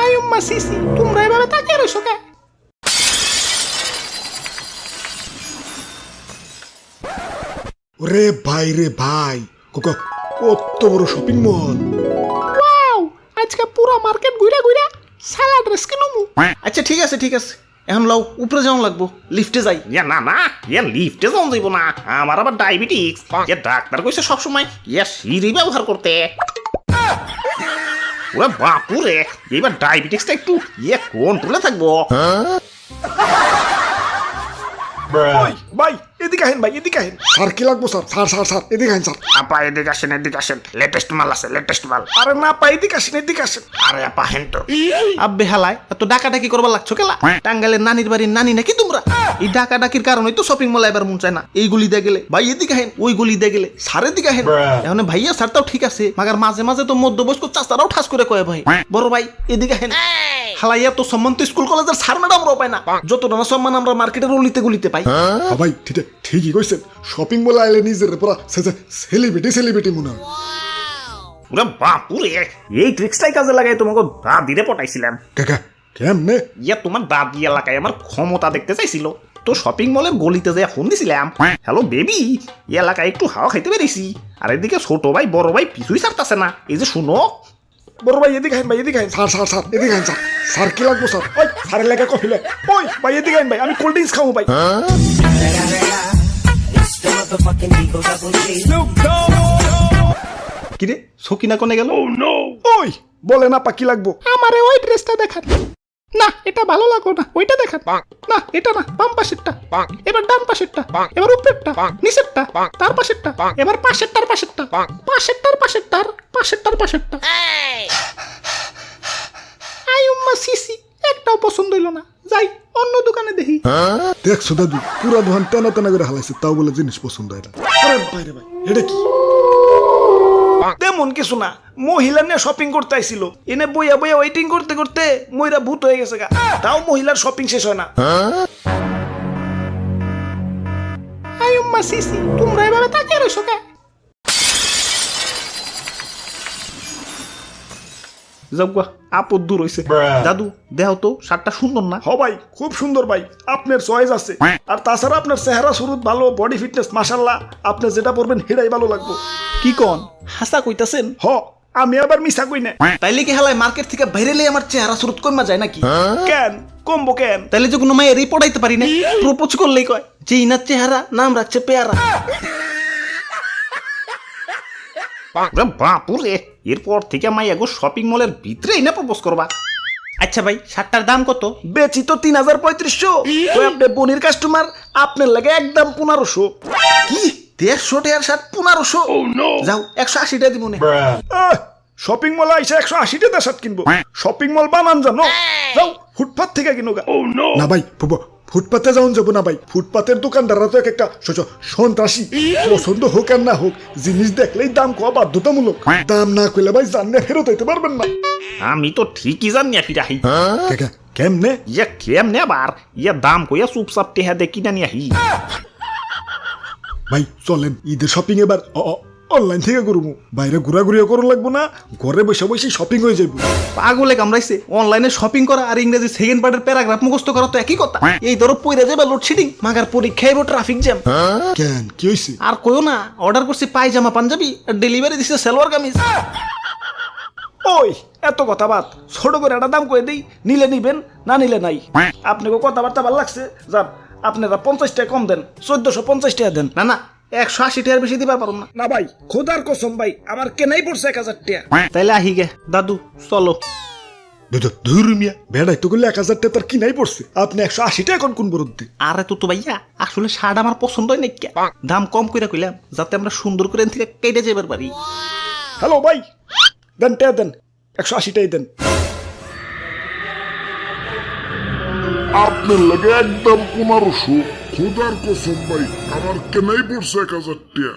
আয়ুম্মা CC তোমরা এভাবে তাকিয়ে রইছো কে? ওরে ভাই রে ভাই, কত বড় শপিং মল! ওয়াও, আজকে পুরো মার্কেট ঘুরে ঘুরে সারা ড্রেস কিনুমু। আচ্ছা ঠিক আছে এখন লাও উপরে যাওয়া লাগবো, লিফটে যাই। না না লিফটে যাওয়া যাইব না, আমার আবার ডায়াবেটিস। ডাক্তার কইছে সবসময় সিঁড়ি ব্যবহার করতে। ওরে বাপুরে, এবার ডায়াবেটিসটা একটু কন্ট্রোলে থাকবো। ভাই এদিকে আহেন, ভাই এদিকে আহেন। স্যার কি লাগবো স্যার? স্যার এদিকে আহেন স্যার। আপা এদিকে আসেন, লেটেস্ট মাল আছে, লেটেস্ট মাল। আরে না পা এদিকে আসেন। আরে আপা হেন তো আব্বে হালায় এত ডাকাডাকি করবার লাগছো কেলা? টাঙ্গাইলের নানির বাড়ির নানি নাকি তোমরা? এই ডাকাডাকির কারণেই তো শপিং মলে এবার মন চায় না। এই গলি দিয়ে গেলে ভাই এদিকে হেন, ওই গলি দিয়ে গেলে স্যার এদিকে হেন। এখন ভাইয়া স্যারটাও ঠিক আছে, মাগার মাঝে মাঝে তো মধ্যবয়স্ক চাচারাও ঠাস করে কয় ভাই বড় ভাই এদিকে হেন। হালাইয়া তো সম্মান তো স্কুল কলেজের স্যার ম্যাডামরাও পায় না, যতটা না সম্মান আমরা মার্কেটের অলিতে গলিতে পাই। ভাই ঠিকই কইছেন, শপিং মলে আইলে নিজের পুরা সেলিব্রিটি মনে হয়। ওরে বাপুরে, এই ট্রিক্সটাই কাজে লাগাই তোমাকে দাদিরে পটাইছিলাম। কাকা কেমনে? তোমার দাদি এলাকায় আমার ক্ষমতা দেখতে চাইছিল, তো শপিং মলের গলিতে যাই ফোন দিছিলাম, হ্যালো বেবি, এই এলাকায় একটু হাওয়া খাইতে পেরেছি। আর এদিকে ছোট ভাই বড় ভাই পিছুই ছাড়তেছে না, এই যে শুনো। বড় ভাই এদিকে আহেন, স্যার এদিকে আহেন স্যার। স্যার কি লাগবো স্যার? ওই স্যারের লেখা কফি লে। ওই ভাই এদিকে আহেন ভাই, আমি কোল্ড ড্রিঙ্কস খাবো ভাই। কিরে সকিনা কোনে গেল? ওই বলে না পা কি লাগবো? আমারে ওই ড্রেসটা দেখান। না এটা ভালো লাগলো না, ওইটা দেখান। না এটা না, বাম পাশেরটা, এবার ডান পাশেরটা, এবার উপরেরটা, নিচেরটা, তার পাশেরটা, এবার পাশেরটার পাশেরটা। আয়ুম্মা সিসি একটাও পছন্দ হইল না, যাই অন্য দোকানে দেখি। দেখছো দাদু, পুরা দোকান টানা করে হালাইছে, তাও বলে জিনিস পছন্দ হয় না। আরে ভাই রে ভাই, এটা কি? তেমন কিছু না, মহিলা নিয়ে শপিং করতে আইছিল, এনে বইয়া ওয়েটিং করতে করতে মইরা ভূত হয়ে গেছে গা। তাও মহিলার শপিং শেষ হয় না। আয়ুম্মা সিসি তোমরা এভাবে তাকিয়ে রইছো কে? যাওয়া আপদ দূর হইছে। দাদু দেহ তো শার্টটা সুন্দর না? হ ভাই খুব সুন্দর ভাই, আপনার চয়েস আছে। আর তাছাড়া আপনার চেহারা শুরুত ভালো, বডি ফিটনেস মাশাআল্লাহ, আপনি যেটা পরবেন সেটাই ভালো লাগবে। কি কন হাসা কইতাছেন? হ, আমি আবার মিছা কই না। তাইলে কি হালাই মার্কেট থেকে বাইরে লে আমার চেহারা সুরত কমা যায় নাকি? কেন কমবো কেন? তাইলে যে কোনো মায়েরই পড়াইতে পারি না, প্রপোজ করলেই কয় যে ইনার চেহারা নাম রাখছে পেয়ারা। ওরে বাপুরে, এরপর থেকে মাইয়া গো শপিং মলের ভিতরে এনে প্রপোজ করবা। আচ্ছা ভাই শার্টটার দাম কত? বেচি তো ৩৩৫০। তো আপনি বনির কাস্টমার, আপনার লাগে একদম ১৫০০। কি ১৫০ টাকার শার্ট ১৫০০? যাও ১৮০ টাকা দিব না। শপিং মল আইসা ১৮০ টাকা শার্ট কিনবো? শপিং মল বানান জানো? যাও ফুটপাথ থেকে কিনো গা। না ভাই ফুটপাতে যাওন যাবো না ভাই, ফুটপাতের দোকানদাররা তো একটা সন্ত্রাসী। পছন্দ হোক আর না হোক, জিনিস দেখলেই দাম কোয়া বাধ্যতামূলক। দাম না কইলে ভাই জানলে ফেরত হইতে পারবেন না। আমি তো ঠিকই জানি ফিরাহি। কাকা কেমনে? কেমনে আবার দাম কইয়া চুপচাপ টেহা দেখি না নিয়াহি। ভাই চলেন ঈদের শপিং এবার অনলাইন থেকে করবো, বাইরে ঘোরাঘুরিও করুন লাগবো না, ঘরে বসে বসে শপিং হয়ে যাবো। পাগলে কামড়াইছে, অনলাইনে শপিং করা আর ইংরেজি সেকেন্ড পার্টের প্যারাগ্রাফ মুখস্থ করা তো একই কথা। এই ধরো পইরা যাবে লোডশেডিং, মাগার পরীক্ষা এবো ট্রাফিক জ্যাম। কেন কি হইছে? আর কইও না, অর্ডার করছি পায়জামা পাঞ্জাবি আর ডেলিভারি দিছে সালোয়ার কামিজ। ওই এত কথা বাদ, ছোট করে একটা দাম কয়ে দিই, নিলে নিবেন, না নিলে নাই। আপনাকে কথাবার্তা ভালো লাগছে, যান আপনারা ৫০ টাকা কম দেন, ১৪৫০ টাকা দেন। না ১৮০ টাকার বেশি দিবার পারুম না। না ভাই খোদার কসম ভাই, আমার কেনাই পড়ছে ১০০০ টাকা। তাইলে আহি গে দাদু চলো। ধুর মিয়া, বেড়াই তো করলে ১০০০ টাকা তার কিনাই পড়ছে, আপনি ১৮০ টাকা এখন কোন বরদ্দে? আরে তো ভাইয়া আসলে শার্ট আমার পছন্দ হয় নাকি, দাম কম কইরা কইলাম যাতে আমরা সুন্দর করে থেকে কেটে যাবার পারি। হ্যালো ভাই, দেন টাকা দেন, ১৮০ টাকাই দেন। আপনার লাগে একদম ১৫০০। খোদার কসম ভাই, আমার কেনাই পড়ছে ১০০০ টাকা।